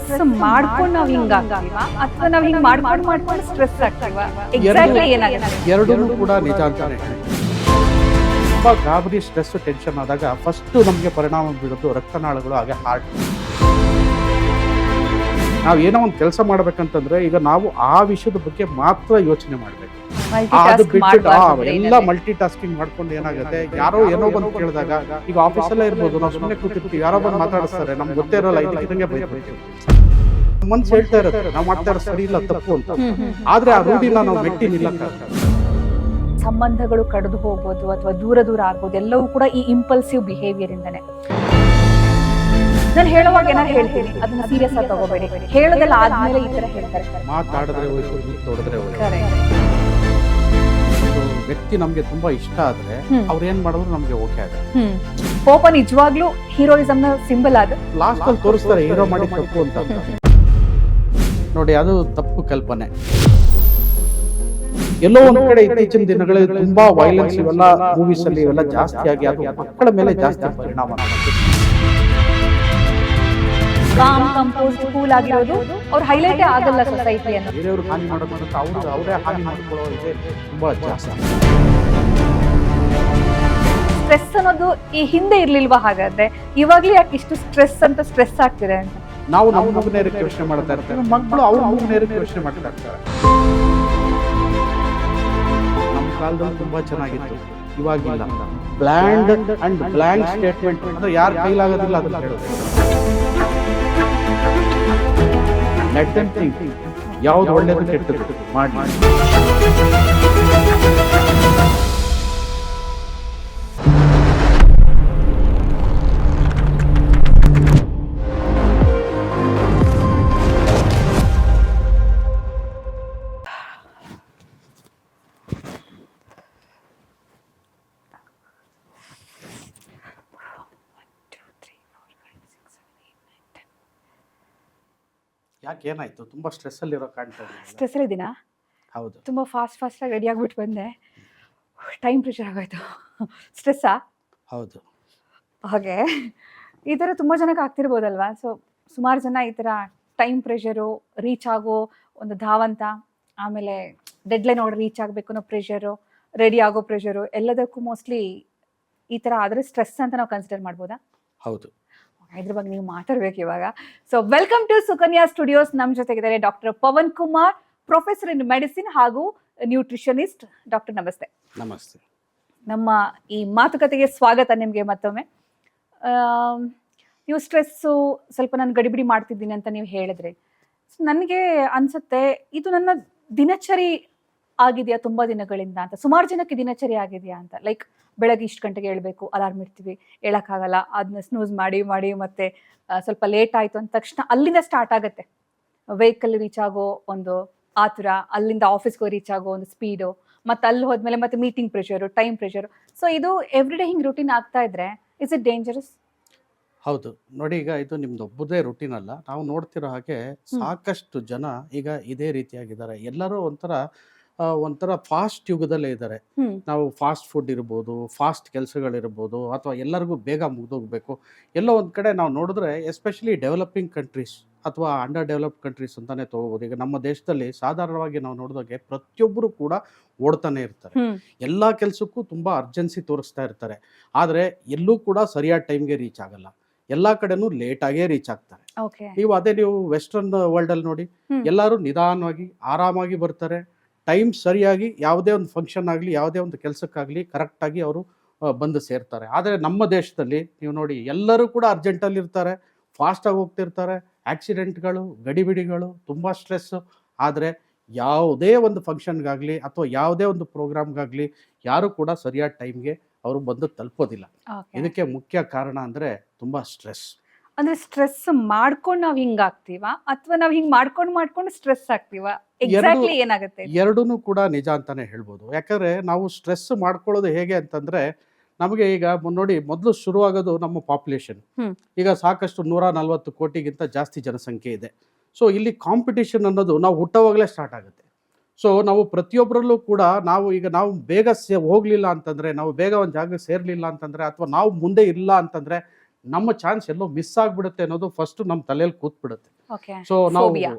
Stress ಮಾಡ್ಕೊಂಡು ನಾವ್ ಹಿಂಗ ಆಗ್ತೀವ ಅಥವಾ ನಾವ್ ಹಿಂಗ್ ಮಾಡ್ಕೊಂಡು ಸ್ಟ್ರೆಸ್ ಆಗ್ತೀವ? ಎಕ್ಸಾಕ್ಟ್ಲಿ ಏನಾಗುತ್ತೆ? ಎರಡೂ ಕೂಡ ನಿಜ ಅಂತಾನೆ ಹೇಳ್ತೀನಿ. ತುಂಬಾ ಗಾಬರಿ, ಸ್ಟ್ರೆಸ್, ಟೆನ್ಷನ್ ಆದಾಗ ಫಸ್ಟ್ ನಮಗೆ ಪರಿಣಾಮ ಬೀಳೋದು ರಕ್ತನಾಳಗಳು, ಹಾಗೆ ಹಾರ್ಟ್. ನಾವು ಏನೋ ಒಂದು ಕೆಲಸ ಮಾಡ್ಬೇಕಂತಂದ್ರೆ ಈಗ ನಾವು ಆ ವಿಷಯದ ಬಗ್ಗೆ ಮಾತ್ರ ಯೋಚನೆ ಮಾಡ್ಬೇಕು. ಅದು ಬಿಟ್ಟು ಎಲ್ಲ ಮಲ್ಟಿ ಟಾಸ್ಕಿಂಗ್ ಮಾಡ್ಕೊಂಡು ಏನಾಗುತ್ತೆ, ಯಾರೋ ಏನೋ ಬಂದು ಕೇಳಿದಾಗ, ಈಗ ಆಫೀಸಲ್ಲೇ ಇರ್ಬೋದು, ನಾವು ಸುಮ್ಮನೆ ಕೂತಿರ್ತೀವಿ, ಯಾರೋ ಬಂದು ಮಾತಾಡಿಸ್ತಾರೆ, ನಮ್ಗೆ ಗೊತ್ತೇ ಇರೋಲ್ಲ, ಇದಕ್ಕೆ ಬೈದ್ಬಿಡ್ತೀವಿ. ಮನ್ಸು ಹೇಳ್ತಾ ಇರುತ್ತೆ ನಾವು ಮಾಡ್ತಾ ಇರೋ ಸರಿ ಇಲ್ಲ, ತಪ್ಪು ಅಂತ. ಆದ್ರೆ ಆ ರೂಢಿನ ನಾವು ಮೆಟ್ಟಿ ನಿಲ್ಲಕ್ಕಾಗಲ್ಲ. ಸಂಬಂಧಗಳು ಕಡಿದು ಹೋಗ್ಬೋದು ಅಥವಾ ದೂರ ಆಗ್ಬೋದು, ಎಲ್ಲವೂ ಕೂಡ ಈ ಇಂಪಲ್ಸಿವ್ ಬಿಹೇವಿಯರ್ ಇಂದಾನೆ. ನಾನು ಹೇಳುವಾಗ ಏನಾರು ಹೇಳ್ತೀನಿ, ಅದನ್ನ ಸೀರಿಯಸ್ ಆಗಿ ತಗೋಬೇಡಿ. ಹೇಳೋದೆಲ್ಲ ಆದ್ಮೇಲೆ ಈ ತರ ಹೇಳ್ತಾರೆ. ಮಾತಾಡಿದ್ರೆ ಹೋಯ್ತು, ತೊಡೆದ್ರೆ ಹೋಯ್ತು. ವ್ಯಕ್ತಿ ನಮ್ಗೆ ತುಂಬಾ ಇಷ್ಟ ಆದ್ರೆ ಅವ್ರು ಏನ್ ಮಾಡಿದ್ರು ನಮ್ಗೆ ಓಕೆ ಆಗುತ್ತೆ. ಕೋಪ ನಿಜವಾಗ್ಲೂ ಹೀರೋಯಿಸಮ್ ನ ಸಿಂಬಲ್ ಆದ ಲಾಸ್ಟ್ ಅಲ್ಲಿ ತೋರಿಸ್ತಾರೆ ಹೀರೋ ಮಾಡಿ ತಪ್ಪು ಅಂತ. ನೋಡಿ, ಅದು ತಪ್ಪು ಕಲ್ಪನೆ. ಎಲ್ಲೋ ಒಂದ್ ಕಡೆ ಇತ್ತೀಚಿನ ದಿನಗಳಲ್ಲಿ ತುಂಬಾ ವೈಲೆನ್ಸ್ ಇವೆಲ್ಲ ಮೂವೀಸ್ ಅಲ್ಲಿ ಇವೆಲ್ಲ ಜಾಸ್ತಿ ಆಗಿ ಅದು ಮಕ್ಕಳ ಮೇಲೆ ಜಾಸ್ತಿ ಪರಿಣಾಮ. ಕಾಮ್ ಕಂಪೋಸ್ ಕೂಲ್ ಆಗಿರೋದು ಅವ್ರು ಹೈಲೈಟ್ ಆಗಲ್ಲ ಸೊಸೈಟಿಯನ್ನು. ಬೇರೆಯವ್ರಿಗೆ ಹಾನಿ ಮಾಡೋದಂತ ಅವರೇ ಹಾನಿ ಮಾಡ್ಕೊಳ್ಳೋ ಇದೆ ತುಂಬಾ ಜಾಸ್ತಿ. ಸ್ಟ್ರೆಸ್ ಅನ್ನೋದು ಈ ಹಿಂದೆ ಇರ್ಲಿಲ್ವಾ? ಹಾಗಾದ್ರೆ ಇವಾಗ್ಲೂ ಯಾಕೆ ಇಷ್ಟು ಸ್ಟ್ರೆಸ್ ಆಗ್ತಿದೆ ಅಂತ ನಾವು ನಮ್ಮ ಮಗನೇರಕ್ಕೆ ಯೋಚನೆ ಮಾಡ್ತಾ ಇರ್ತಾರೆ, ಮಕ್ಕಳು ಅವ್ರ ಮಗನೇರಕ್ಕೆ ಯೋಚನೆ ಮಾಡ್ತಾ ಇರ್ತಾರೆ. ನಮ್ಮ ಕಾಲದಲ್ಲಿ ತುಂಬಾ ಚೆನ್ನಾಗಿತ್ತು, ಇವಾಗಿಲ್ಲ. ಬ್ಲ್ಯಾಂಡ್ ಅಂಡ್ ಬ್ಲ್ಯಾಂಕ್ ಸ್ಟೇಟ್ಮೆಂಟ್ ಅಂದ್ರೆ ಯಾರ ಕೈಲಾಗೋದಿಲ್ಲ ಅದನ್ನ ಹೇಳೋದು. ಲೆಟ್ ದೆಮ್ ಥಿಂಕ್, ಯಾವ್ದು ಒಳ್ಳೇದು ಕೆಟ್ಟದ್ದು ಮಾಡಿ. ಯಾಕೆ ಏನಾಯ್ತು? ತುಂಬಾ ಸ್ಟ್ರೆಸ್ ಅಲ್ಲಿ ಇರೋ ಕಾಣ್ತಾ ಇದೆ. ಸ್ಟ್ರೆಸ್ ಅಲ್ಲಿ ಇದೀನಾ? ಹೌದು. ತುಂಬಾ ಫಾಸ್ಟ್ ಆಗಿ ರೆಡಿ ಆಗ್ಬಿಟ್ಟು ಬಂದೆ. ಟೈಮ್ ಪ್ರೆಷರ್ ಆಗೋಯ್ತು. ಸ್ಟ್ರೆಸ್ಸಾ? ಹೌದು. ಹಾಗೆ ಈ ಥರ ತುಂಬ ಜನಕ್ಕೆ ಆಗ್ತಿರ್ಬೋದಲ್ವಾ? ಸೊ ಸುಮಾರು ಜನ ಈ ಥರ ಟೈಮ್ ಪ್ರೆಷರು, ರೀಚ್ ಆಗೋ ಒಂದು ಧಾವಂತ, ಆಮೇಲೆ ಡೆಡ್ಲೈನ್ ನೋಡಿ ರೀಚ್ ಆಗಬೇಕು ಅನ್ನೋ ಪ್ರೆಷರು, ರೆಡಿ ಆಗೋ ಪ್ರೆಷರು, ಎಲ್ಲದಕ್ಕೂ ಮೋಸ್ಟ್ಲಿ ಈ ಥರ ಆದರೆ ಸ್ಟ್ರೆಸ್ ಅಂತ ನಾವು ಕನ್ಸಿಡರ್ ಮಾಡ್ಬೋದಾ? ಹೌದು. ಇದ್ರ ಬಗ್ಗೆ ನೀವು ಮಾತಾಡ್ಬೇಕು ಇವಾಗ. So welcome to Sukanya studios. ನಮ್ಮ ಜೊತೆಗಿದ್ದಾರೆ doctor Pavan Kumar, professor in medicine ಹಾಗೂ ನ್ಯೂಟ್ರಿಷನಿಸ್ಟ್. ಡಾಕ್ಟರ್ ನಮಸ್ತೆ. ನಮಸ್ತೆ. ನಮ್ಮ ಈ ಮಾತುಕತೆಗೆ ಸ್ವಾಗತ ನಿಮಗೆ ಮತ್ತೊಮ್ಮೆ. ನೀವು ಸ್ಟ್ರೆಸ್ಸು ಸ್ವಲ್ಪ ನಾನು ಗಡಿಬಿಡಿ ಮಾಡ್ತಿದ್ದೀನಿ ಅಂತ ನೀವು ಹೇಳಿದ್ರಿ. ನನಗೆ ಅನ್ಸುತ್ತೆ ಇದು ನನ್ನ ದಿನಚರಿ ಆಗಿದೆಯಾ ತುಂಬ ದಿನಗಳಿಂದ ಅಂತ. ಸುಮಾರು ಜನಕ್ಕೆ ದಿನಚರಿ ಆಗಿದೆಯಾ ಅಂತ. ಲೈಕ್ ಬೆಳಗ್ಗೆ ಇಷ್ಟು ಗಂಟೆಗೆ ಹೇಳ್ಬೇಕು, ಅಲಾರ್ಮ್ ಇಡ್ತೀವಿ, ಹೇಳೋಕ್ಕಾಗಲ್ಲ, ಅದನ್ನ ಸ್ನೂಸ್ ಮಾಡಿ ಮತ್ತೆ ಸ್ವಲ್ಪ ಲೇಟ್ ಆಯಿತು ಅಂದ ತಕ್ಷಣ ಅಲ್ಲಿಂದ ಸ್ಟಾರ್ಟ್ ಆಗುತ್ತೆ. ವೆಹಿಕಲ್ ರೀಚ್ ಆಗೋ ಒಂದು ಆತುರ, ಅಲ್ಲಿಂದ ಆಫೀಸ್ಗೆ ರೀಚ್ ಆಗೋ ಒಂದು ಸ್ಪೀಡು, ಮತ್ತು ಅಲ್ಲಿ ಹೋದ್ಮೇಲೆ ಮತ್ತೆ meeting pressure, time pressure. So ಇದು ಎವ್ರಿ ಡೇ ಹಿಂಗೆ ರೂಟೀನ್ ಆಗ್ತಾ ಇದ್ರೆ ಇಸ್ ಇಟ್ ಡೇಂಜರಸ್? ಹೌದು. ನೋಡಿ, ಈಗ ಇದು ನಿಮ್ದು ಒಬ್ಬದೇ ರೂಟೀನ್ ಅಲ್ಲ. ನಾವು ನೋಡ್ತಿರೋ ಹಾಗೆ ಸಾಕಷ್ಟು ಜನ ಈಗ ಇದೇ ರೀತಿಯಾಗಿದ್ದಾರೆ. ಎಲ್ಲರೂ ಒಂಥರ ಫಾಸ್ಟ್ ಯುಗದಲ್ಲೇ ಇದ್ದಾರೆ. ನಾವು ಫಾಸ್ಟ್ ಫುಡ್ ಇರ್ಬೋದು, ಫಾಸ್ಟ್ ಕೆಲಸಗಳಿರ್ಬೋದು, ಅಥವಾ ಎಲ್ಲರಿಗೂ ಬೇಗ ಮುಗ್ದೋಗ್ಬೇಕು. ಎಲ್ಲೋ ಒಂದು ಕಡೆ ನಾವು ನೋಡಿದ್ರೆ ಎಸ್ಪೆಷಲಿ ಡೆವಲಪಿಂಗ್ ಕಂಟ್ರೀಸ್ ಅಥವಾ ಅಂಡರ್ ಡೆವಲಪ್ಡ್ ಕಂಟ್ರೀಸ್ ಅಂತಾನೆ ತಗೋಬೋದು. ಈಗ ನಮ್ಮ ದೇಶದಲ್ಲಿ ಸಾಧಾರಣವಾಗಿ ನಾವು ನೋಡಿದಾಗೆ ಪ್ರತಿಯೊಬ್ಬರು ಕೂಡ ಓಡ್ತಾನೆ ಇರ್ತಾರೆ. ಎಲ್ಲ ಕೆಲಸಕ್ಕೂ ತುಂಬ ಅರ್ಜೆನ್ಸಿ ತೋರಿಸ್ತಾ ಇರ್ತಾರೆ. ಆದರೆ ಎಲ್ಲೂ ಕೂಡ ಸರಿಯಾದ ಟೈಮ್ಗೆ ರೀಚ್ ಆಗಲ್ಲ. ಎಲ್ಲ ಕಡೆನೂ ಲೇಟಾಗೇ ರೀಚ್ ಆಗ್ತಾರೆ. ನೀವು ವೆಸ್ಟರ್ನ್ ವರ್ಲ್ಡ್ ಅಲ್ಲಿ ನೋಡಿ, ಎಲ್ಲರೂ ನಿಧಾನವಾಗಿ ಆರಾಮಾಗಿ ಬರ್ತಾರೆ. ಟೈಮ್ ಸರಿಯಾಗಿ ಯಾವುದೇ ಒಂದು ಫಂಕ್ಷನ್ ಆಗಲಿ, ಯಾವುದೇ ಒಂದು ಕೆಲಸಕ್ಕಾಗಲಿ ಕರೆಕ್ಟಾಗಿ ಅವರು ಬಂದು ಸೇರ್ತಾರೆ. ಆದರೆ ನಮ್ಮ ದೇಶದಲ್ಲಿ ನೀವು ನೋಡಿ, ಎಲ್ಲರೂ ಕೂಡ ಅರ್ಜೆಂಟಲ್ಲಿ ಇರ್ತಾರೆ, ಫಾಸ್ಟಾಗಿ ಹೋಗ್ತಿರ್ತಾರೆ. ಆಕ್ಸಿಡೆಂಟ್ಗಳು, ಗಡಿಬಿಡಿಗಳು, ತುಂಬ ಸ್ಟ್ರೆಸ್ಸು. ಆದರೆ ಯಾವುದೇ ಒಂದು ಫಂಕ್ಷನ್ಗಾಗಲಿ ಅಥವಾ ಯಾವುದೇ ಒಂದು ಪ್ರೋಗ್ರಾಮ್ಗಾಗಲಿ ಯಾರು ಕೂಡ ಸರಿಯಾದ ಟೈಮ್ಗೆ ಅವರು ಬಂದು ತಲುಪೋದಿಲ್ಲ. ಇದಕ್ಕೆ ಮುಖ್ಯ ಕಾರಣ ಅಂದರೆ ತುಂಬ ಸ್ಟ್ರೆಸ್. ಅಂದ್ರೆ ಸ್ಟ್ರೆಸ್ ಮಾಡ್ಕೊಂಡು ನಾವ್ ಹಿಂಗಾಗ್ತೀವ ಅಥವಾ ನಾವ್ ಹಿಂಗ್ ಮಾಡ್ಕೊಂಡು ಸ್ಟ್ರೆಸ್ ಆಗ್ತೀವ? ಎಕ್ಸಾಕ್ಟ್ಲಿ ಏನಾಗುತ್ತೆ? ಎರಡೂ ಕೂಡ ನಿಜ ಅಂತಾನೆ ಹೇಳ್ಬೋದು. ಯಾಕಂದ್ರೆ ನಾವು ಸ್ಟ್ರೆಸ್ ಮಾಡ್ಕೊಳ್ಳೋದು ಹೇಗೆ ಅಂತಂದ್ರೆ, ನಮಗೆ ಈಗ ನೋಡಿ, ಮೊದಲು ಶುರುವಾಗೋದು ನಮ್ಮ ಪಾಪ್ಯುಲೇಷನ್. ಈಗ ಸಾಕಷ್ಟು 140 ಕೋಟಿಗಿಂತ ಜಾಸ್ತಿ ಜನಸಂಖ್ಯೆ ಇದೆ. ಸೊ ಇಲ್ಲಿ ಕಾಂಪಿಟೇಷನ್ ಅನ್ನೋದು ನಾವು ಹುಟ್ಟೋವಾಗಲೇ ಸ್ಟಾರ್ಟ್ ಆಗುತ್ತೆ. ಸೊ ನಾವು ಪ್ರತಿಯೊಬ್ಬರಲ್ಲೂ ಕೂಡ ನಾವು ಬೇಗ ಹೋಗ್ಲಿಲ್ಲ ಅಂತಂದ್ರೆ, ನಾವು ಬೇಗ ಒಂದು ಜಾಗಕ್ಕೆ ಸೇರ್ಲಿಲ್ಲ ಅಂತಂದ್ರೆ, ಅಥವಾ ನಾವು ಮುಂದೆ ಇಲ್ಲ ಅಂತಂದ್ರೆ ನಮ್ಮ ಚಾನ್ಸ್ ಎಲ್ಲೋ ಮಿಸ್ ಆಗ್ಬಿಡುತ್ತೆ ಅನ್ನೋದು ಫಸ್ಟ್ ನಮ್ಮ ತಲೆಯಲ್ಲಿ ಕೂತ್ಬಿಡುತ್ತೆ. ಓಕೆ. ಸೊ ನಾವು Phobia.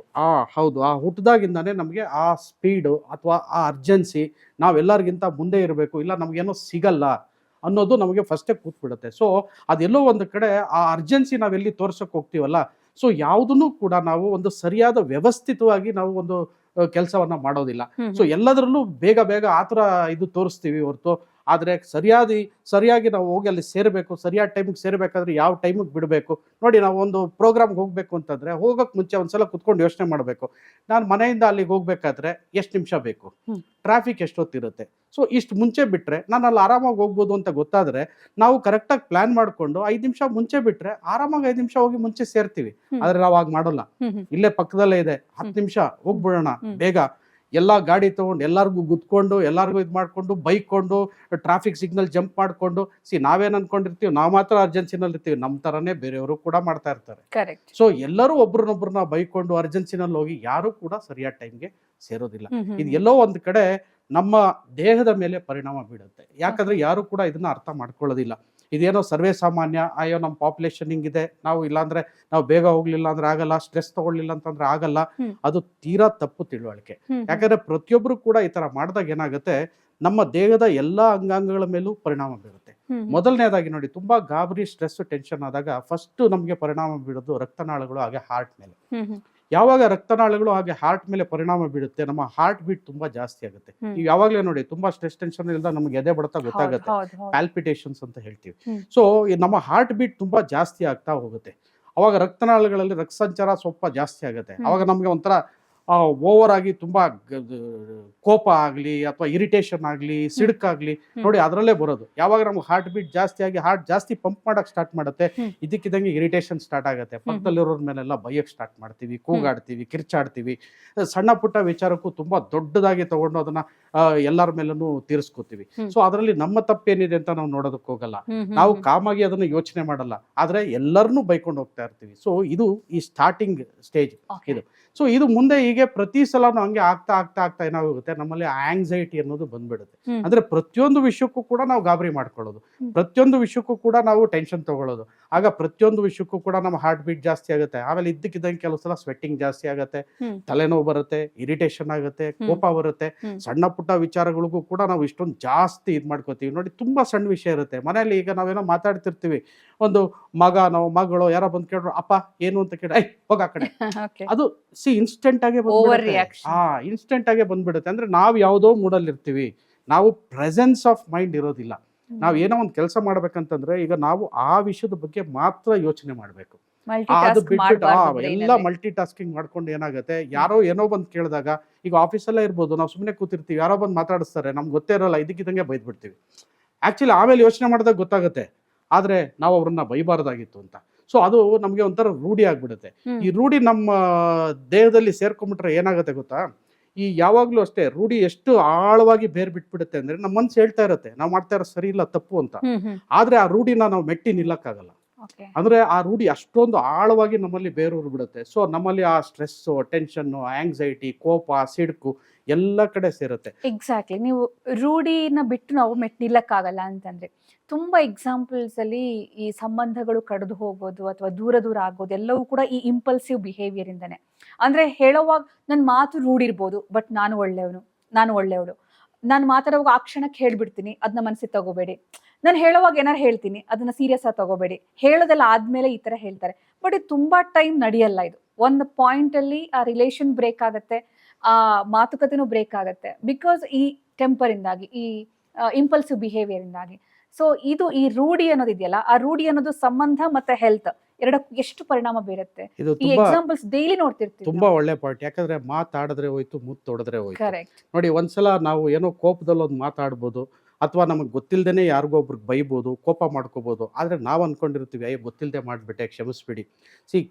ಹೌದು, ಆ ಹುಟ್ಟದಾಗಿಂದಾನೇ ನಮಗೆ ಆ ಸ್ಪೀಡು ಅಥವಾ ಆ ಅರ್ಜೆನ್ಸಿ, ನಾವೆಲ್ಲರಿಗಿಂತ ಮುಂದೆ ಇರಬೇಕು, ಇಲ್ಲ ನಮಗೇನೋ ಸಿಗಲ್ಲ ಅನ್ನೋದು ನಮಗೆ ಫಸ್ಟೇ ಕೂತ್ಬಿಡುತ್ತೆ. ಸೊ ಅದೆಲ್ಲೋ ಒಂದು ಕಡೆ ಆ ಅರ್ಜೆನ್ಸಿ ನಾವೆಲ್ಲಿ ತೋರ್ಸಕ್ಕೆ ಹೋಗ್ತೀವಲ್ಲ, ಸೊ ಯಾವುದನ್ನು ಕೂಡ ನಾವು ಒಂದು ಸರಿಯಾದ ವ್ಯವಸ್ಥಿತವಾಗಿ ನಾವು ಒಂದು ಕೆಲಸವನ್ನ ಮಾಡೋದಿಲ್ಲ. ಸೊ ಎಲ್ಲದರಲ್ಲೂ ಬೇಗ ಬೇಗ ಆ ಥರ ಇದು ತೋರಿಸ್ತೀವಿ ಹೊರತು, ಆದರೆ ಸರಿಯಾಗಿ ನಾವು ಹೋಗಿ ಅಲ್ಲಿ ಸೇರಬೇಕು, ಸರಿಯಾದ ಟೈಮಿಗೆ ಸೇರಬೇಕಾದ್ರೆ ಯಾವ ಟೈಮಿಗೆ ಬಿಡಬೇಕು. ನೋಡಿ, ನಾವು ಒಂದು ಪ್ರೋಗ್ರಾಮ್ಗೆ ಹೋಗಬೇಕು ಅಂತಂದರೆ ಹೋಗೋಕ್ಕೆ ಮುಂಚೆ ಒಂದ್ಸಲ ಕುತ್ಕೊಂಡು ಯೋಚನೆ ಮಾಡಬೇಕು, ನಾನು ಮನೆಯಿಂದ ಅಲ್ಲಿಗೆ ಹೋಗ್ಬೇಕಾದ್ರೆ ಎಷ್ಟು ನಿಮಿಷ ಬೇಕು, ಟ್ರಾಫಿಕ್ ಎಷ್ಟೊತ್ತಿರುತ್ತೆ. ಸೊ ಇಷ್ಟು ಮುಂಚೆ ಬಿಟ್ಟರೆ ನಾನು ಅಲ್ಲಿ ಆರಾಮಾಗಿ ಹೋಗ್ಬೋದು ಅಂತ ಗೊತ್ತಾದರೆ ನಾವು ಕರೆಕ್ಟಾಗಿ ಪ್ಲಾನ್ ಮಾಡಿಕೊಂಡು 5 ನಿಮಿಷ ಮುಂಚೆ ಬಿಟ್ಟರೆ ಆರಾಮಾಗಿ 5 ನಿಮಿಷ ಹೋಗಿ ಮುಂಚೆ ಸೇರ್ತೀವಿ. ಆದರೆ ನಾವು ಆಗ ಮಾಡೋಲ್ಲ. ಇಲ್ಲೇ ಪಕ್ಕದಲ್ಲೇ ಇದೆ, 10 ನಿಮಿಷ ಹೋಗ್ಬಿಡೋಣ ಬೇಗ, ಎಲ್ಲ ಗಾಡಿ ತೊಗೊಂಡು ಎಲ್ಲರಿಗೂ ಗುದ್ಕೊಂಡು ಎಲ್ಲರಿಗೂ ಇದು ಮಾಡಿಕೊಂಡು ಬೈಕೊಂಡು ಟ್ರಾಫಿಕ್ ಸಿಗ್ನಲ್ ಜಂಪ್ ಮಾಡಿಕೊಂಡು ನಾವೇನು ಅನ್ಕೊಂಡಿರ್ತೀವಿ, ನಾವು ಮಾತ್ರ ಅರ್ಜೆನ್ಸಿನಲ್ಲಿ ಇರ್ತೀವಿ, ನಮ್ಮ ಥರನೇ ಬೇರೆಯವರು ಕೂಡ ಮಾಡ್ತಾ ಇರ್ತಾರೆ. ಕರೆಕ್ಟ್. ಸೊ ಎಲ್ಲರೂ ಒಬ್ರನ್ನೊಬ್ರನ್ನ ಬೈಕೊಂಡು ಅರ್ಜೆನ್ಸಿನಲ್ಲಿ ಹೋಗಿ ಯಾರು ಕೂಡ ಸರಿಯಾದ ಟೈಮ್ಗೆ ಸೇರೋದಿಲ್ಲ. ಇದು ಎಲ್ಲೋ ಒಂದು ಕಡೆ ನಮ್ಮ ದೇಹದ ಮೇಲೆ ಪರಿಣಾಮ ಬೀಳುತ್ತೆ. ಯಾಕಂದ್ರೆ ಯಾರು ಕೂಡ ಇದನ್ನ ಅರ್ಥ ಮಾಡ್ಕೊಳ್ಳೋದಿಲ್ಲ. ಇದೇನೋ ಸರ್ವೇ ಸಾಮಾನ್ಯ, ಅಯ್ಯೋ ನಮ್ಮ ಪಾಪ್ಯುಲೇಷನ್ ಹಿಂಗಿದೆ, ನಾವು ಇಲ್ಲಾಂದ್ರೆ ನಾವು ಬೇಗ ಹೋಗ್ಲಿಲ್ಲ ಅಂದ್ರೆ ಆಗಲ್ಲ, ಸ್ಟ್ರೆಸ್ ತಗೊಳ್ಳಿಲ್ಲ ಅಂತಂದ್ರೆ ಆಗಲ್ಲ. ಅದು ತೀರಾ ತಪ್ಪು ತಿಳುವಳಿಕೆ. ಯಾಕಂದ್ರೆ ಪ್ರತಿಯೊಬ್ರು ಕೂಡ ಈ ತರ ಮಾಡಿದಾಗ ಏನಾಗುತ್ತೆ, ನಮ್ಮ ದೇಹದ ಎಲ್ಲಾ ಅಂಗಾಂಗಗಳ ಮೇಲೂ ಪರಿಣಾಮ ಬೀರುತ್ತೆ. ಮೊದಲನೇದಾಗಿ ನೋಡಿ, ತುಂಬಾ ಗಾಬರಿ, ಸ್ಟ್ರೆಸ್, ಟೆನ್ಷನ್ ಆದಾಗ ಫಸ್ಟ್ ನಮಗೆ ಪರಿಣಾಮ ಬೀಳೋದು ರಕ್ತನಾಳಗಳು ಹಾಗೆ ಹಾರ್ಟ್ ಮೇಲೆ. ಯಾವಾಗ ರಕ್ತನಾಳಗಳು ಹಾಗೆ ಹಾರ್ಟ್ ಮೇಲೆ ಪರಿಣಾಮ ಬೀಳುತ್ತೆ, ನಮ್ಮ ಹಾರ್ಟ್ ಬೀಟ್ ತುಂಬಾ ಜಾಸ್ತಿ ಆಗುತ್ತೆ. ನೀವು ಯಾವಾಗಲೇ ನೋಡಿ, ತುಂಬಾ ಸ್ಟ್ರೆಸ್ ಟೆನ್ಷನ್ ಇಲ್ದ ನಮ್ಗೆ ಎದೆ ಬಡ್ತಾ ಗೊತ್ತಾಗುತ್ತೆ, ಪ್ಯಾಲ್ಪಿಟೇಷನ್ಸ್ ಅಂತ ಹೇಳ್ತೀವಿ. ಸೊ ನಮ್ಮ ಹಾರ್ಟ್ ಬೀಟ್ ತುಂಬಾ ಜಾಸ್ತಿ ಆಗ್ತಾ ಹೋಗುತ್ತೆ. ಅವಾಗ ರಕ್ತನಾಳಗಳಲ್ಲಿ ರಕ್ತ ಸಂಚಾರ ಸ್ವಲ್ಪ ಜಾಸ್ತಿ ಆಗುತ್ತೆ. ಅವಾಗ ನಮ್ಗೆ ಒಂಥರ ಓವರ್ ಆಗಿ ತುಂಬಾ ಕೋಪ ಆಗ್ಲಿ ಅಥವಾ ಇರಿಟೇಷನ್ ಆಗ್ಲಿ, ಸಿಡುಕಾಗ್ಲಿ, ನೋಡಿ ಅದರಲ್ಲೇ ಬರೋದು. ಯಾವಾಗ ನಮ್ಗೆ ಹಾರ್ಟ್ ಬೀಟ್ ಜಾಸ್ತಿ ಆಗಿ ಹಾರ್ಟ್ ಜಾಸ್ತಿ ಪಂಪ್ ಮಾಡಕ್ ಸ್ಟಾರ್ಟ್ ಮಾಡುತ್ತೆ, ಇದಕ್ಕಿದಂಗೆ ಇರಿಟೇಷನ್ ಸ್ಟಾರ್ಟ್ ಆಗುತ್ತೆ. ಪಕ್ಕದಲ್ಲಿರೋರ ಮೇಲೆಲ್ಲ ಬೈಯಕ್ ಸ್ಟಾರ್ಟ್ ಮಾಡ್ತೀವಿ, ಕೂಗಾಡ್ತೀವಿ, ಕಿರ್ಚಾಡ್ತೀವಿ. ಸಣ್ಣ ಪುಟ್ಟ ವಿಚಾರಕ್ಕೂ ತುಂಬಾ ದೊಡ್ಡದಾಗಿ ತಗೊಂಡು ಅದನ್ನ ಎಲ್ಲರ ಮೇಲೂ ತೀರಿಸ್ಕೋತೀವಿ. ಸೊ ಅದರಲ್ಲಿ ನಮ್ಮ ತಪ್ಪೇನಿದೆ ಅಂತ ನಾವು ನೋಡೋದಕ್ಕೆ ಹೋಗಲ್ಲ, ನಾವು ಕಾಮಾಗಿ ಅದನ್ನ ಯೋಚನೆ ಮಾಡಲ್ಲ, ಆದ್ರೆ ಎಲ್ಲರನ್ನೂ ಬೈಕೊಂಡು ಹೋಗ್ತಾ ಇರ್ತೀವಿ. ಸೊ ಇದು ಈ ಸ್ಟಾರ್ಟಿಂಗ್ ಸ್ಟೇಜ್ ಇದು. ಸೊ ಇದು ಮುಂದೆ ಹೀಗೆ ಪ್ರತಿ ಸಲನೂ ಹಂಗೆ ಆಗ್ತಾ ಆಗ್ತಾ ಆಗ್ತಾ ಏನಾಗುತ್ತೆ, ನಮ್ಮಲ್ಲಿ ಆಂಗ್ಸೈಟಿ ಅನ್ನೋದು ಬಂದ್ಬಿಡುತ್ತೆ. ಅಂದ್ರೆ ಪ್ರತಿಯೊಂದು ವಿಷಯಕ್ಕೂ ಕೂಡ ನಾವು ಗಾಬರಿ ಮಾಡ್ಕೊಳ್ಳೋದು, ಪ್ರತಿಯೊಂದು ವಿಷಯಕ್ಕೂ ಕೂಡ ನಾವು ಟೆನ್ಷನ್ ತಗೊಳ್ಳೋದು. ಆಗ ಪ್ರತಿಯೊಂದು ವಿಷಯಕ್ಕೂ ಕೂಡ ನಮ್ಮ ಹಾರ್ಟ್ ಬೀಟ್ ಜಾಸ್ತಿ ಆಗುತ್ತೆ. ಆಮೇಲೆ ಇದ್ದಕ್ಕಿದ್ದಂಗೆ ಕೆಲವು ಸಲ ಸ್ವೆಟ್ಟಿಂಗ್ ಜಾಸ್ತಿ ಆಗುತ್ತೆ, ತಲೆನೋವು ಬರುತ್ತೆ, ಇರಿಟೇಷನ್ ಆಗುತ್ತೆ, ಕೋಪ ಬರುತ್ತೆ. ಸಣ್ಣ ಪುಟ್ಟ ವಿಚಾರಗಳಿಗೂ ಕೂಡ ನಾವು ಇಷ್ಟೊಂದು ಜಾಸ್ತಿ ಇದು ಮಾಡ್ಕೋತೀವಿ. ನೋಡಿ, ತುಂಬಾ ಸಣ್ಣ ವಿಷಯ ಇರುತ್ತೆ ಮನೆಯಲ್ಲಿ. ಈಗ ನಾವೇನೋ ಮಾತಾಡ್ತಿರ್ತೀವಿ, ಒಂದು ಮಗನೋ ಮಗಳೋ ಯಾರೋ ಬಂದು ಕೇಳ್ರು, ಅಪ್ಪ ಏನು ಅಂತ ಕೇಳಿ, ಹೋಗ ಆ ಕಡೆ, ಅದು ಇನ್ಸ್ಟೆಂಟ್ ಆಗಿ ಇನ್ಸ್ಟೆಂಟ್ ಆಗಿ ಬಂದ್ಬಿಡುತ್ತೆ. ಅಂದ್ರೆ ನಾವು ಯಾವುದೋ ಮೂಡಲ್ಲಿ ಇರ್ತೀವಿ, ನಾವು ಪ್ರೆಸೆನ್ಸ್ ಆಫ್ ಮೈಂಡ್ ಇರೋದಿಲ್ಲ. ನಾವು ಏನೋ ಒಂದು ಕೆಲಸ ಮಾಡ್ಬೇಕಂತಂದ್ರೆ ಈಗ ನಾವು ಆ ವಿಷಯದ ಬಗ್ಗೆ ಮಾತ್ರ ಯೋಚನೆ ಮಾಡ್ಬೇಕು. ಅದು ಬಿಟ್ಬಿಟ್ಟು ಎಲ್ಲ ಮಲ್ಟಿ ಟಾಸ್ಕಿಂಗ್ ಮಾಡ್ಕೊಂಡು ಏನಾಗುತ್ತೆ, ಯಾರೋ ಏನೋ ಬಂದು ಕೇಳಿದಾಗ, ಈಗ ಆಫೀಸಲ್ಲೇ ಇರ್ಬೋದು, ನಾವು ಸುಮ್ಮನೆ ಕೂತಿರ್ತೀವಿ, ಯಾರೋ ಬಂದು ಮಾತಾಡಿಸ್ತಾರೆ, ನಮ್ಗೆ ಗೊತ್ತೇ ಇರೋಲ್ಲ, ಇದಕ್ಕಿದ್ದಂಗೆ ಬೈದ್ಬಿಡ್ತೀವಿ. ಆಕ್ಚುಲಿ ಆಮೇಲೆ ಯೋಚನೆ ಮಾಡಿದಾಗ ಗೊತ್ತಾಗುತ್ತೆ, ಆದ್ರೆ ನಾವು ಅವ್ರನ್ನ ಬೈಬಾರ್ದಾಗಿತ್ತು ಅಂತ. ಸೊ ಅದು ನಮಗೆ ಒಂಥರ ರೂಢಿ ಆಗ್ಬಿಡುತ್ತೆ. ಈ ರೂಢಿ ನಮ್ಮ ದೇಹದಲ್ಲಿ ಸೇರ್ಕೊಂಡ್ಬಿಟ್ರೆ ಏನಾಗುತ್ತೆ ಗೊತ್ತಾ, ಈ ಯಾವಾಗ್ಲೂ ಅಷ್ಟೇ ರೂಢಿ ಎಷ್ಟು ಆಳವಾಗಿ ಬೇರ್ ಬಿಟ್ಬಿಡುತ್ತೆ ಅಂದ್ರೆ ನಮ್ಮ ಮನ್ಸು ಹೇಳ್ತಾ ಇರುತ್ತೆ ನಾವು ಮಾಡ್ತಾ ಇರೋ ಸರಿ ಇಲ್ಲ, ತಪ್ಪು ಅಂತ. ಆದ್ರೆ ಆ ರೂಢಿನ ನಾವು ಮೆಟ್ಟಿ ನಿಲ್ಲಕ್ಕಾಗಲ್ಲ. ಅಂದ್ರೆ ಆ ರೂಢಿ ಅಷ್ಟೊಂದು ಆಳವಾಗಿ ನಮ್ಮಲ್ಲಿ ಬೇರೂರು ಬಿಡುತ್ತೆ. ಸೊ ನಮ್ಮಲ್ಲಿ ಆ ಸ್ಟ್ರೆಸ್, ಟೆನ್ಷನ್, ಆಂಗ್ಸೈಟಿ, ಕೋಪ, ಸಿಡುಕು ಎಲ್ಲ ಕಡೆ ಸೇರುತ್ತೆ. ಎಕ್ಸಾಕ್ಟ್ಲಿ. ನೀವು ರೂಢಿನ ಬಿಟ್ಟು ನಾವು ಮೆಟ್ ನಿಲ್ಲಕ್ಕಾಗಲ್ಲ ಅಂತಂದ್ರೆ ತುಂಬಾ ಎಕ್ಸಾಂಪಲ್ಸ್ ಅಲ್ಲಿ ಈ ಸಂಬಂಧಗಳು ಕಡಿದು ಹೋಗೋದು ಅಥವಾ ದೂರ ದೂರ ಆಗೋದು ಎಲ್ಲವೂ ಕೂಡ ಈ ಇಂಪಲ್ಸಿವ್ ಬಿಹೇವಿಯರ್ ಇಂದಾನೆ. ಅಂದ್ರೆ ಹೇಳೋವಾಗ ನನ್ನ ಮಾತು ರೂಢಿರ್ಬೋದು, ಬಟ್ ನಾನು ಒಳ್ಳೆಯವಳು, ನಾನು ಮಾತಾಡುವಾಗ ಆ ಕ್ಷಣಕ್ಕೆ ಹೇಳ್ಬಿಡ್ತೀನಿ, ಅದನ್ನ ಮನಸ್ಸಿಗೆ ತಗೋಬೇಡಿ. ನಾನು ಹೇಳೋವಾಗ ಏನಾರು ಹೇಳ್ತೀನಿ, ಅದನ್ನ ಸೀರಿಯಸ್ ಆಗಿ ತಗೋಬೇಡಿ. ಹೇಳೋದೆಲ್ಲ ಆದ್ಮೇಲೆ ಈ ತರ ಹೇಳ್ತಾರೆ. ಬಟ್ ಇದು ತುಂಬಾ ಟೈಮ್ ನಡೆಯಲ್ಲ. ಇದು ಒಂದು ಪಾಯಿಂಟ್ ಅಲ್ಲಿ ಆ ರಿಲೇಷನ್ ಬ್ರೇಕ್ ಆಗುತ್ತೆ, ಆ ಮಾತುಕತೆನೂ ಬ್ರೇಕ್ ಆಗುತ್ತೆ. ಬಿಕಾಸ್ ಈ ಟೆಂಪರ್ ಇಂದಾಗಿ, ಈ ಇಂಪಲ್ಸಿವ್ ಬಿಹೇವಿಯರ್ ಇಂದಾಗಿ. ಸೊ ಇದು ಈ ರೂಢಿ ಅನ್ನೋದಿದೆಯಲ್ಲ, ಆ ರೂಢಿ ಅನ್ನೋದು ಸಂಬಂಧ ಮತ್ತೆ ಹೆಲ್ತ್ ಎರಡಕ್ಕೂ ಎಷ್ಟು ಪರಿಣಾಮ ಬೀರುತ್ತೆ. ಈ ಎಕ್ಸಾಂಪಲ್ಸ್ ಡೈಲಿ ನೋಡ್ತಿರ್ತೀವಿ. ತುಂಬಾ ಒಳ್ಳೆ ಪಾಯಿಂಟ್. ಯಾಕಂದ್ರೆ ಮಾತಾಡಿದ್ರೆ ಹೋಯ್ತು, ಮುತ್ತೊಡೆದ್ರೆ ಹೋಯ್ತು. ಕರೆಕ್ಟ್. ನೋಡಿ, ಒಂದ್ಸಲ ನಾವು ಏನೋ ಕೋಪದಲ್ಲಿ ಒಂದು ಮಾತಾಡ್ಬೋದು, ಅಥವಾ ನಮಗೆ ಗೊತ್ತಿಲ್ಲದೇನೆ ಯಾರಿಗೋ ಒಬ್ರಿಗೆ ಬೈಬೋದು, ಕೋಪ ಮಾಡ್ಕೋಬೋದು. ಆದ್ರೆ ನಾವು ಅನ್ಕೊಂಡಿರ್ತೀವಿ, ಅಯ್ಯೋ ಗೊತ್ತಿಲ್ಲದೆ ಮಾಡ್ಬಿಟ್ಟೆ, ಕ್ಷಮಿಸ್ಬಿಡಿ.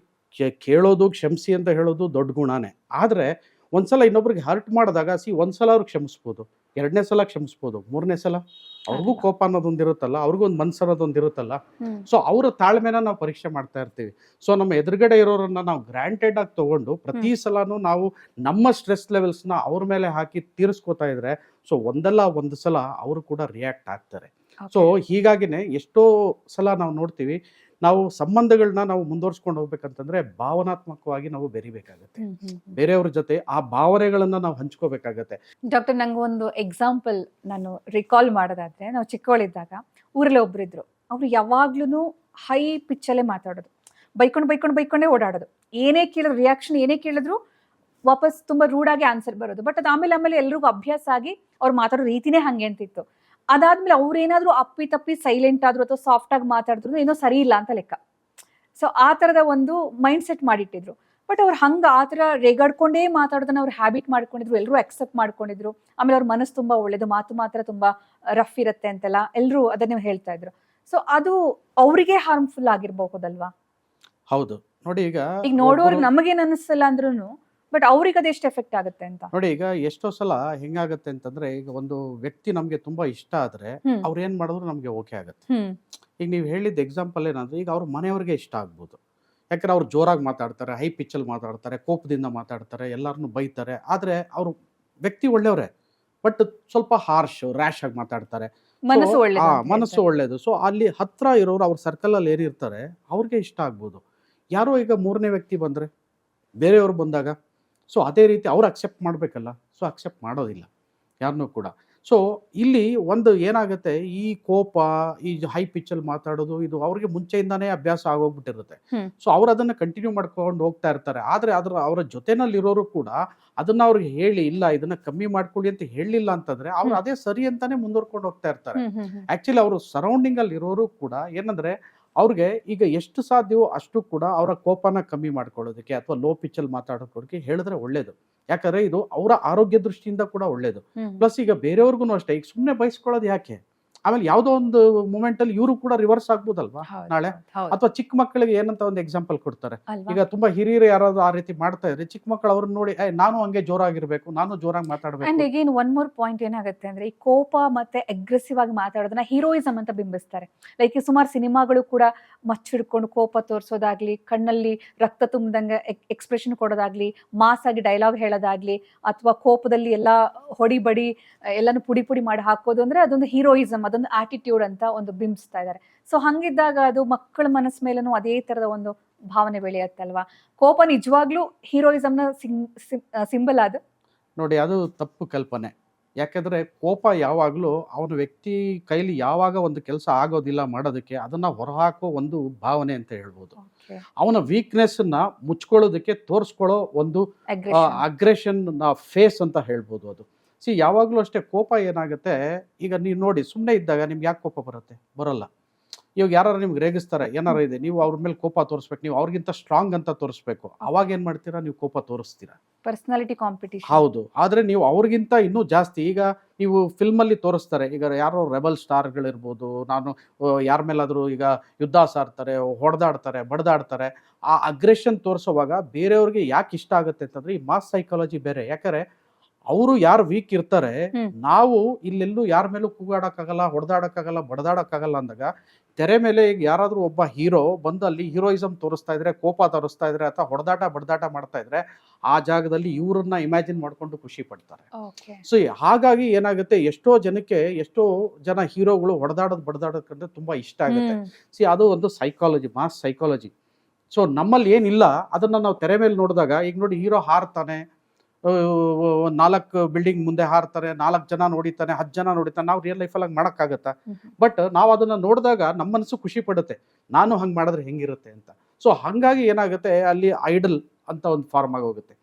ಕೇಳೋದು, ಕ್ಷಮಿಸಿ ಅಂತ ಹೇಳೋದು ದೊಡ್ಡ ಗುಣನೇ. ಆದ್ರೆ ಒಂದ್ಸಲ ಇನ್ನೊಬ್ರಿಗೆ ಹರ್ಟ್ ಮಾಡಿದಾಗ ಒಂದ್ಸಲ ಅವ್ರಿಗೆ ಕ್ಷಮಿಸ್ಬೋದು, 2ನೇ ಸಲ ಕ್ಷಮಿಸ್ಬೋದು, 3ನೇ ಸಲ ಅವ್ರಿಗೂ ಕೋಪ ಅನ್ನೋದೊಂದು ಇರುತ್ತಲ್ಲ, ಅವ್ರಿಗೂ ಒಂದು ಮನ್ಸು ಅನ್ನೋದೊಂದು ಇರುತ್ತಲ್ಲ. ಸೊ ಅವರ ತಾಳ್ಮೆನ ನಾವು ಪರೀಕ್ಷೆ ಮಾಡ್ತಾ ಇರ್ತೀವಿ. ಸೊ ನಮ್ಮ ಎದುರುಗಡೆ ಇರೋರನ್ನ ನಾವು ಗ್ರಾಂಟೆಡ್ ಆಗಿ ತಗೊಂಡು ಪ್ರತಿ ಸಲನೂ ನಾವು ನಮ್ಮ ಸ್ಟ್ರೆಸ್ ಲೆವೆಲ್ಸ್ನ ಅವ್ರ ಮೇಲೆ ಹಾಕಿ ತೀರಿಸ್ಕೋತಾ ಇದ್ರೆ, ಸೊ ಒಂದಲ್ಲ ಒಂದು ಸಲ ಅವರು ಕೂಡ ರಿಯಾಕ್ಟ್ ಆಗ್ತಾರೆ. ಸೊ ಹೀಗಾಗಿನೇ ಎಷ್ಟೋ ಸಲ ನಾವು ನೋಡ್ತೀವಿ, ನಾವು ಸಂಬಂಧಗಳನ್ನ ನಾವು ಮುಂದುವರ್ಸ್ಕೊಂಡು ಹೋಗ್ಬೇಕಂತಂದ್ರೆ ಭಾವನಾತ್ಮಕವಾಗಿ ನಾವು ಬೆರಿಬೇಕಾಗತ್ತೆ. ಬೇರೆಯವ್ರ ಜೊತೆ ಆ ಭಾವನೆಗಳನ್ನ ನಾವು ಹಂಚ್ಕೋಬೇಕಾಗತ್ತೆ. ಡಾಕ್ಟರ್, ನಂಗೆ ಒಂದು ಎಕ್ಸಾಂಪಲ್ ನಾನು ರಿಕಾಲ್ ಮಾಡೋದಾದ್ರೆ, ನಾವು ಚಿಕ್ಕವಳಿದ್ದಾಗ ಊರಲ್ಲಿ ಒಬ್ರಿದ್ರು. ಅವ್ರು ಯಾವಾಗ್ಲೂ ಹೈ ಪಿಚ್ಚಲ್ಲೇ ಮಾತಾಡೋದು, ಬೈಕೊಂಡೇ ಓಡಾಡೋದು. ಏನೇ ಕೇಳಿದ್ರು, ರಿಯಾಕ್ಷನ್ ಏನೇ ಕೇಳಿದ್ರು ವಾಪಸ್ ತುಂಬಾ ರೂಡಾಗಿ ಆನ್ಸರ್ ಬರೋದು. ಬಟ್ ಅದು ಆಮೇಲೆ ಎಲ್ರಿಗೂ ಅಭ್ಯಾಸ ಆಗಿ ಅವ್ರು ಮಾತಾಡೋ ರೀತಿನೇ ಹಂಗೆ ಅಂತಿತ್ತು. ಅದಾದ್ಮೇಲೆ ಅವ್ರೇನಾದ್ರೂ ಅಪ್ಪಿ ತಪ್ಪಿ ಸೈಲೆಂಟ್ ಆದ್ರು ಅಥವಾ ಸಾಫ್ಟ್ ಆಗಿ ಮಾತಾಡಿದ್ರು ಏನೋ ಸರಿ ಇಲ್ಲ ಅಂತ ಲೆಕ್ಕ. ಸೊ ಆ ತರದ ಒಂದು ಮೈಂಡ್ ಸೆಟ್ ಮಾಡಿಟ್ಟಿದ್ರು. ಬಟ್ ಅವ್ರು ಆ ಥರ ರೇಗಾಡ್ಕೊಂಡೇ ಮಾತಾಡೋದನ್ನ ಅವ್ರು ಹ್ಯಾಬಿಟ್ ಮಾಡ್ಕೊಂಡಿದ್ರು, ಎಲ್ಲರೂ ಅಕ್ಸೆಪ್ಟ್ ಮಾಡ್ಕೊಂಡಿದ್ರು. ಆಮೇಲೆ ಅವ್ರ ಮನಸ್ಸು ತುಂಬಾ ಒಳ್ಳೇದು, ಮಾತು ಮಾತ್ರ ತುಂಬಾ ರಫ್ ಇರುತ್ತೆ ಅಂತೆಲ್ಲ ಎಲ್ಲರೂ ಅದನ್ನೇ ಹೇಳ್ತಾ ಇದ್ರು. ಸೊ ಅದು ಅವರಿಗೆ ಹಾರ್ಮ್ಫುಲ್ ಆಗಿರ್ಬಹುದಲ್ವಾ? ಹೌದು, ನೋಡಿ ಈಗ ನೋಡೋರ್ಗೆ ನಮಗೇನು ಅನಿಸ್ತಲ್ಲ ಅಂದ್ರೂ ಬಟ್ ಅವ್ರಿಗೆ ಅದೆಷ್ಟು ಎಫೆಕ್ಟ್ ಆಗುತ್ತೆ ಅಂತ. ನೋಡಿ ಈಗ ಎಷ್ಟೋ ಸಲ ಹೆಂಗಾಗತ್ತೆ ಅಂತಂದ್ರೆ, ಈಗ ಒಂದು ವ್ಯಕ್ತಿ ನಮ್ಗೆ ತುಂಬಾ ಇಷ್ಟ ಆದ್ರೆ ಅವ್ರು ಏನ್ ಮಾಡಿದ್ರು ನಮ್ಗೆ ಓಕೆ ಆಗುತ್ತೆ. ಈಗ ನೀವು ಹೇಳಿದ ಎಕ್ಸಾಂಪಲ್ ಏನಂದ್ರೆ, ಈಗ ಅವ್ರ ಮನೆಯವ್ರಿಗೆ ಇಷ್ಟ ಆಗ್ಬೋದು, ಯಾಕಂದ್ರೆ ಅವ್ರು ಜೋರಾಗಿ ಮಾತಾಡ್ತಾರೆ, ಹೈ ಪಿಚ್ಚಲ್ಲಿ ಮಾತಾಡ್ತಾರೆ, ಕೋಪದಿಂದ ಮಾತಾಡ್ತಾರೆ, ಎಲ್ಲರನ್ನು ಬೈತಾರೆ. ಆದ್ರೆ ಅವ್ರು ವ್ಯಕ್ತಿ ಒಳ್ಳೆಯವರೇ, ಬಟ್ ಸ್ವಲ್ಪ ಹಾರ್ಶ್ ರ್ಯಾಶ್ ಆಗಿ ಮಾತಾಡ್ತಾರೆ. ಮನಸ್ಸು ಒಳ್ಳೇದು. ಸೊ ಅಲ್ಲಿ ಹತ್ರ ಇರೋರು ಅವ್ರ ಸರ್ಕಲ್ ಅಲ್ಲಿ ಏನಿರ್ತಾರೆ ಅವ್ರಿಗೆ ಇಷ್ಟ ಆಗ್ಬೋದು. ಯಾರೋ ಈಗ ಮೂರನೇ ವ್ಯಕ್ತಿ ಬಂದ್ರೆ, ಬೇರೆಯವ್ರು ಬಂದಾಗ, ಸೊ ಅದೇ ರೀತಿ ಅವ್ರು ಅಕ್ಸೆಪ್ಟ್ ಮಾಡಬೇಕಲ್ಲ. ಸೊ ಅಕ್ಸೆಪ್ಟ್ ಮಾಡೋದಿಲ್ಲ ಯಾರನ್ನೂ ಕೂಡ. ಸೊ ಇಲ್ಲಿ ಒಂದು ಏನಾಗುತ್ತೆ, ಈ ಕೋಪ, ಈ ಹೈ ಪಿಚ್ಚಲ್ಲಿ ಮಾತಾಡೋದು, ಇದು ಅವ್ರಿಗೆ ಮುಂಚೆಯಿಂದಾನೇ ಅಭ್ಯಾಸ ಆಗೋಗ್ಬಿಟ್ಟಿರುತ್ತೆ. ಸೊ ಅವ್ರು ಅದನ್ನ ಕಂಟಿನ್ಯೂ ಮಾಡ್ಕೊಂಡು ಹೋಗ್ತಾ ಇರ್ತಾರೆ. ಆದ್ರೆ ಅವರ ಜೊತೆನಲ್ಲಿರೋರು ಕೂಡ ಅದನ್ನ ಅವ್ರಿಗೆ ಹೇಳಿ, ಇಲ್ಲ ಇದನ್ನ ಕಮ್ಮಿ ಮಾಡ್ಕೊಳ್ಳಿ ಅಂತ ಹೇಳಿಲ್ಲ ಅಂತಂದ್ರೆ ಅವ್ರು ಅದೇ ಸರಿ ಅಂತಾನೆ ಮುಂದುವರ್ಕೊಂಡು ಹೋಗ್ತಾ ಇರ್ತಾರೆ. ಆಕ್ಚುಲಿ ಅವರು ಸರೌಂಡಿಂಗ್ ಅಲ್ಲಿ ಇರೋರು ಕೂಡ ಏನಂದ್ರೆ, ಅವ್ರಿಗೆ ಈಗ ಎಷ್ಟು ಸಾಧ್ಯವೋ ಅಷ್ಟು ಕೂಡ ಅವರ ಕೋಪನ ಕಮ್ಮಿ ಮಾಡ್ಕೊಳ್ಳೋದಕ್ಕೆ ಅಥವಾ ಲೋ ಪಿಚ್ಚಲ್ಲಿ ಮಾತಾಡೋದಕ್ಕೆ ಹೇಳಿದ್ರೆ ಒಳ್ಳೇದು. ಯಾಕಂದ್ರೆ ಇದು ಅವರ ಆರೋಗ್ಯ ದೃಷ್ಟಿಯಿಂದ ಕೂಡ ಒಳ್ಳೇದು. ಪ್ಲಸ್ ಈಗ ಬೇರೆಯವ್ರಿಗೂ ಅಷ್ಟೇ, ಈಗ ಸುಮ್ಮನೆ ಬಯಸ್ಕೊಳ್ಳೋದು ಯಾಕೆ? ಆಮೇಲೆ ಯಾವುದೋ ಒಂದು ಮೂಮೆಂಟ್ ಅಲ್ಲಿ ಇವರು ಕೂಡ ರಿವರ್ಸ್ ಆಗ್ಬೋದಲ್ವಾ ನಾಳೆ. ಅಥವಾ ಚಿಕ್ಕ ಮಕ್ಕಳಿಗೆ ಏನಂತ ಒಂದು ಎಕ್ಸಾಂಪಲ್ ಕೊಡ್ತಾರೆ. ಈಗ ತುಂಬಾ ಹಿರಿಯರು ಯಾರಾದ್ರೂ ಆ ರೀತಿ ಮಾಡ್ತಾ ಇದ್ರೆ ಚಿಕ್ಕ ಮಕ್ಕಳು ಅವ್ರನ್ನ ನೋಡಿ, ನಾನು ಹಂಗೆ ಜೋರಾಗಿರ್ಬೇಕು, ನಾನು ಜೋರಾಗಿ ಮಾತಾಡ್ಬೇಕು. And again one more point ಏನಾಗುತ್ತೆ ಅಂದ್ರೆ, ಈ ಕೋಪ ಮತ್ತೆ ಅಗ್ರೆಸಿವ್ ಆಗಿ ಮಾತಾಡೋದನ್ನ ಹೀರೋಯಿಸಮ್ ಅಂತ ಬಿಂಬಿಸ್ತಾರೆ. ಲೈಕ್ ಸುಮಾರು ಸಿನಿಮಾಗಳು ಕೂಡ ಮಚ್ಚಿಡ್ಕೊಂಡು ಕೋಪ ತೋರಿಸೋದಾಗ್ಲಿ, ಕಣ್ಣಲ್ಲಿ ರಕ್ತ ತುಂಬದಂಗೆ ಎಕ್ಸ್ಪ್ರೆಷನ್ ಕೊಡೋದಾಗ್ಲಿ, ಮಾಸ್ ಆಗಿ ಡೈಲಾಗ್ ಹೇಳೋದಾಗ್ಲಿ, ಅಥವಾ ಕೋಪದಲ್ಲಿ ಎಲ್ಲಾ ಹೊಡಿ ಬಡಿ ಎಲ್ಲಾನು ಪುಡಿ ಮಾಡಿ ಹಾಕೋದು ಅಂದ್ರೆ ಅದೊಂದು ಹೀರೋಯಿಸಮ್, ಅದೊಂದು ಆಟಿಟ್ಯೂಡ್ ಅಂತ ಒಂದು ಬಿಂಬಿಸ್ತಾ ಇದ್ದಾರೆ. ಸೊ ಹಂಗಿದ್ದಾಗ ಅದು ಮಕ್ಕಳ ಮನಸ್ಸ ಮೇಲೂ ಅದೇ ತರದ ಒಂದು ಭಾವನೆ ಬೆಳೆಯತ್ತಲ್ವಾ? ಕೋಪ ನಿಜವಾಗ್ಲೂ ಹೀರೋಯಿಸಮ್ನ ಸಿಂಬಲ್ ಅದು? ನೋಡಿ, ಅದು ತಪ್ಪು ಕಲ್ಪನೆ. ಯಾಕಂದ್ರೆ ಕೋಪ ಯಾವಾಗಲೂ ಅವನ ವ್ಯಕ್ತಿ ಕೈಲಿ ಯಾವಾಗ ಒಂದು ಕೆಲಸ ಆಗೋದಿಲ್ಲ ಮಾಡೋದಕ್ಕೆ, ಅದನ್ನ ಹೊರಹಾಕೋ ಒಂದು ಭಾವನೆ ಅಂತ ಹೇಳ್ಬೋದು. ಅವನ ವೀಕ್ನೆಸ್ ನ ಮುಚ್ಕೊಳ್ಳೋದಕ್ಕೆ ತೋರಿಸ್ಕೊಳ್ಳೋ ಒಂದು ಅಗ್ರೆಷನ್ ಫೇಸ್ ಅಂತ ಹೇಳ್ಬೋದು ಅದು. ಯಾವಾಗಲೂ ಅಷ್ಟೇ ಕೋಪ ಏನಾಗುತ್ತೆ, ಈಗ ನೀವು ನೋಡಿ ಸುಮ್ಮನೆ ಇದ್ದಾಗ ನಿಮ್ಗೆ ಯಾಕೆ ಕೋಪ ಬರುತ್ತೆ? ಬರೋಲ್ಲ. ಇವಾಗ ಯಾರು ನಿಮ್ಗೆ ರೇಗಿಸ್ತಾರೆ, ಏನಾರು ಇದೆ, ನೀವು ಅವ್ರ ಮೇಲೆ ಕೋಪ ತೋರಿಸ್ಬೇಕು, ನೀವು ಅವ್ರಿಗಿಂತ ಸ್ಟ್ರಾಂಗ್ ಅಂತ ತೋರಿಸ್ಬೇಕು. ಅವಾಗ ಏನ್ ಮಾಡ್ತೀರಾ? ನೀವು ಕೋಪ ತೋರಿಸ್ತೀರಾ. Personality competition. ಹೌದು. ಆದ್ರೆ ನೀವು ಅವ್ರಿಗಿಂತ ಇನ್ನೂ ಜಾಸ್ತಿ, ಈಗ ನೀವು ಫಿಲ್ಮ್ ಅಲ್ಲಿ ತೋರಿಸ್ತಾರೆ, ಈಗ ಯಾರೋ ರೆಬಲ್ ಸ್ಟಾರ್ಗಳಿರ್ಬೋದು, ನಾನು ಯಾರ ಮೇಲಾದ್ರೂ ಈಗ ಯುದ್ಧ ಸಾರ್ತಾರೆ, ಹೊಡೆದಾಡ್ತಾರೆ, ಬಡ್ದಾಡ್ತಾರೆ, ಆ ಅಗ್ರೆಷನ್ ತೋರಿಸುವಾಗ ಬೇರೆಯವ್ರಿಗೆ ಯಾಕೆ ಇಷ್ಟ ಆಗುತ್ತೆ ಅಂತಂದ್ರೆ, ಈ ಮಾಸ್ ಸೈಕಾಲಜಿ ಬೇರೆ. ಯಾಕಂದ್ರೆ ಅವರು ಯಾರು ವೀಕ್ ಇರ್ತಾರೆ, ನಾವು ಇಲ್ಲೆಲ್ಲೂ ಯಾರ ಮೇಲೂ ಕೂಗಾಡಕ್ಕಾಗಲ್ಲ, ಹೊಡೆದಾಡಕ್ಕಾಗಲ್ಲ, ಬಡದಾಡಕ್ಕಾಗಲ್ಲ ಅಂದಾಗ, ತೆರೆ ಮೇಲೆ ಈಗ ಯಾರಾದ್ರೂ ಒಬ್ಬ ಹೀರೋ ಬಂದು ಅಲ್ಲಿ ಹೀರೋಯಿಸಮ್ ತೋರಿಸ್ತಾ ಇದ್ರೆ, ಕೋಪ ತೋರಿಸ್ತಾ ಇದ್ರೆ, ಅಥವಾ ಬಡದಾಟ ಮಾಡ್ತಾ ಇದ್ರೆ, ಆ ಜಾಗದಲ್ಲಿ ಇವ್ರನ್ನ ಇಮ್ಯಾಜಿನ್ ಮಾಡ್ಕೊಂಡು ಖುಷಿ ಪಡ್ತಾರೆ. ಸೊ ಹಾಗಾಗಿ ಏನಾಗುತ್ತೆ, ಎಷ್ಟೋ ಜನ ಹೀರೋಗಳು ಬಡದಾಡೋದಕ್ಕಂದ್ರೆ ತುಂಬಾ ಇಷ್ಟ ಆಗುತ್ತೆ. ಅದು ಒಂದು ಸೈಕಾಲಜಿ, ಮಾಸ್ ಸೈಕಾಲಜಿ. ಸೊ ನಮ್ಮಲ್ಲಿ ಏನಿಲ್ಲ ಅದನ್ನ ನಾವು ತೆರೆ ಮೇಲೆ ನೋಡಿದಾಗ, ಈಗ ನೋಡಿ ಹೀರೋ ಹಾರ್ತಾನೆ, 4 ಬಿಲ್ಡಿಂಗ್ ಮುಂದೆ ಹಾರ್ತಾರೆ, 4 ಜನ ನೋಡಿತಾನೆ, 10 ಜನ ನೋಡಿತಾನೆ. ನಾವು ರಿಯಲ್ ಲೈಫಲ್ಲಿ ಹಂಗೆ ಮಾಡೋಕ್ಕಾಗತ್ತಾ? ಬಟ್ ನಾವು ಅದನ್ನ ನೋಡಿದಾಗ ನಮ್ಮ ಮನಸ್ಸು ಖುಷಿ ಪಡುತ್ತೆ, ನಾನು ಹಂಗೆ ಮಾಡಿದ್ರೆ ಹೆಂಗಿರುತ್ತೆ ಅಂತ. ಸೊ ಹಂಗಾಗಿ ಏನಾಗುತ್ತೆ, ಅಲ್ಲಿ ಐಡಲ್ ಅಂತ ಒಂದು ಫಾರ್ಮ್ ಆಗಿ ಹೋಗುತ್ತೆ,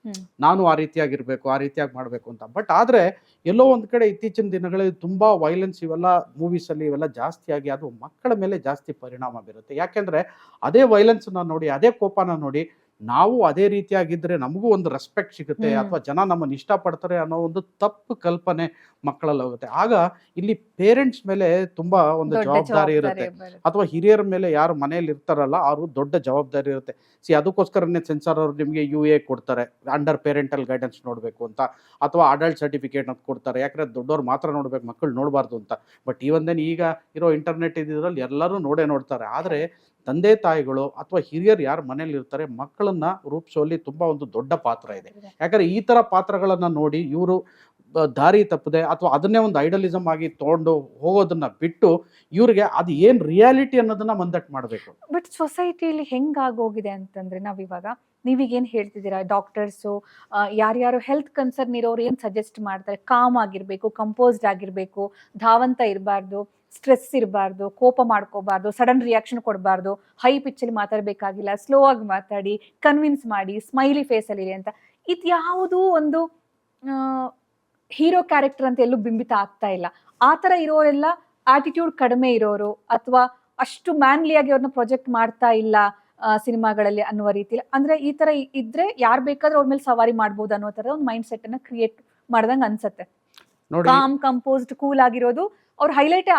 ನಾನು ಆ ರೀತಿಯಾಗಿರ್ಬೇಕು, ಆ ರೀತಿಯಾಗಿ ಮಾಡಬೇಕು ಅಂತ. ಬಟ್ ಆದ್ರೆ ಎಲ್ಲೋ ಒಂದ್ ಕಡೆ ಇತ್ತೀಚಿನ ದಿನಗಳಲ್ಲಿ ತುಂಬಾ ವೈಲೆನ್ಸ್ ಇವೆಲ್ಲ ಮೂವೀಸ್ ಅಲ್ಲಿ ಇವೆಲ್ಲ ಜಾಸ್ತಿ ಆಗಿ ಅದು ಮಕ್ಕಳ ಮೇಲೆ ಜಾಸ್ತಿ ಪರಿಣಾಮ ಬೀರುತ್ತೆ. ಯಾಕೆಂದ್ರೆ ಅದೇ ವೈಲೆನ್ಸ್ ನೋಡಿ, ಅದೇ ಕೋಪನ ನೋಡಿ ನಾವು ಅದೇ ರೀತಿಯಾಗಿದ್ರೆ ನಮಗೂ ಒಂದು ರೆಸ್ಪೆಕ್ಟ್ ಸಿಗುತ್ತೆ, ಅಥವಾ ಜನ ನಮ್ಮನ್ನು ಇಷ್ಟಪಡ್ತಾರೆ ಅನ್ನೋ ಒಂದು ತಪ್ಪು ಕಲ್ಪನೆ ಮಕ್ಕಳಲ್ಲಿ ಹೋಗುತ್ತೆ. ಆಗ ಇಲ್ಲಿ ಪೇರೆಂಟ್ಸ್ ಮೇಲೆ ತುಂಬಾ ಒಂದು ಜವಾಬ್ದಾರಿ ಇರುತ್ತೆ, ಅಥವಾ ಹಿರಿಯರ ಮೇಲೆ ಯಾರು ಮನೆಯಲ್ಲಿ ಇರ್ತಾರಲ್ಲ ಅವರು ದೊಡ್ಡ ಜವಾಬ್ದಾರಿ ಇರುತ್ತೆ. ಅದಕ್ಕೋಸ್ಕರನೇ ಸೆನ್ಸಾರ್ ಅವರು ನಿಮಗೆ UA ಕೊಡ್ತಾರೆ, ಅಂಡರ್ ಪೇರೆಂಟಲ್ ಗೈಡೆನ್ಸ್ ನೋಡಬೇಕು ಅಂತ, ಅಥವಾ ಅಡಲ್ಟ್ ಸರ್ಟಿಫಿಕೇಟ್ ಅಂತ ಕೊಡ್ತಾರೆ. ಯಾಕಂದ್ರೆ ದೊಡ್ಡವ್ರು ಮಾತ್ರ ನೋಡ್ಬೇಕು, ಮಕ್ಕಳು ನೋಡಬಾರ್ದು ಅಂತ. ಬಟ್ ಈಗ ಇರೋ ಇಂಟರ್ನೆಟ್ ಇದ್ರಲ್ಲಿ ಎಲ್ಲರೂ ನೋಡ್ತಾರೆ. ಆದ್ರೆ ತಂದೆ ತಾಯಿಗಳು ಅಥವಾ ಹಿರಿಯರು ಯಾರು ಮನೇಲಿ ಇರ್ತಾರೆ, ಮಕ್ಕಳನ್ನ ರೂಪಿಸುವಲ್ಲಿ ತುಂಬಾ ಒಂದು ದೊಡ್ಡ ಪಾತ್ರ ಇದೆ. ಯಾಕಂದ್ರೆ ಈ ತರ ಪಾತ್ರಗಳನ್ನ ನೋಡಿ ಇವರು ದಾರಿ ತಪ್ಪದೆ ಅಥವಾ ಅದನ್ನೇ ಒಂದು ಐಡಲಿಸಮ್ ಆಗಿ ತಗೊಂಡು ಹೋಗೋದನ್ನ ಬಿಟ್ಟು ಇವ್ರಿಗೆ ಅದು ಏನ್ ರಿಯಾಲಿಟಿ ಅನ್ನೋದನ್ನ ಮಂದಟ್ ಮಾಡಬೇಕು. ಬಟ್ ಸೊಸೈಟಿಲಿ ಹೆಂಗಾಗೋಗಿದೆ ಅಂತಂದ್ರೆ ನಾವಿವಾಗ ನೀವೀಗೇನು ಹೇಳ್ತಿದ್ದೀರಾ, ಡಾಕ್ಟರ್ಸು ಯಾರ್ಯಾರು ಹೆಲ್ತ್ ಕನ್ಸರ್ನ್ ಇರೋರು ಏನು ಸಜೆಸ್ಟ್ ಮಾಡ್ತಾರೆ, ಕಾಮ್ ಆಗಿರಬೇಕು, ಕಂಪೋಸ್ಡ್ ಆಗಿರಬೇಕು, ಧಾವಂತ ಇರಬಾರ್ದು, ಸ್ಟ್ರೆಸ್ ಇರಬಾರ್ದು, ಕೋಪ ಮಾಡ್ಕೋಬಾರ್ದು, ಸಡನ್ ರಿಯಾಕ್ಷನ್ ಕೊಡಬಾರ್ದು, ಹೈ ಪಿಚ್ಚಲ್ಲಿ ಮಾತಾಡಬೇಕಾಗಿಲ್ಲ, ಸ್ಲೋ ಆಗಿ ಮಾತಾಡಿ, ಕನ್ವಿನ್ಸ್ ಮಾಡಿ, ಸ್ಮೈಲಿ ಫೇಸಲ್ಲಿರಿ ಅಂತ. ಇದು ಯಾವುದೂ ಒಂದು ಹೀರೋ ಕ್ಯಾರೆಕ್ಟರ್ ಅಂತ ಎಲ್ಲೂ ಬಿಂಬಿತ ಆಗ್ತಾ ಇಲ್ಲ. ಆ ಥರ ಇರೋರೆಲ್ಲ ಆಟಿಟ್ಯೂಡ್ ಕಡಿಮೆ ಇರೋರು ಅಥವಾ ಅಷ್ಟು ಮ್ಯಾನ್ಲಿಯಾಗಿ ಅವ್ರನ್ನ ಪ್ರೊಜೆಕ್ಟ್ ಮಾಡ್ತಾ ಇಲ್ಲ ಸಿನಿಮಾಗಳಲ್ಲಿ ಅನ್ನುವ ರೀತಿಲಿ. ಅಂದ್ರೆ ಈ ತರ ಇದ್ರೆ ಯಾರು ಬೇಕಾದ್ರೂ ಅವ್ರ ಮೇಲೆ ಸವಾರಿ ಮಾಡ್ಬೋದು ಅನ್ನೋ ತರ ಒಂದು ಮೈಂಡ್ ಸೆಟ್ ಅನ್ನ ಕ್ರಿಯೇಟ್ ಮಾಡ್ದಂಗೆ ಅನ್ಸತ್ತೆ. ನೋಡಿ ಕಾಮ್ ಕಂಪೋಸ್ಡ್ ಕೂಲ್ ಆಗಿರೋದು ಅವ್ರು ಹೈಲೈಟೇ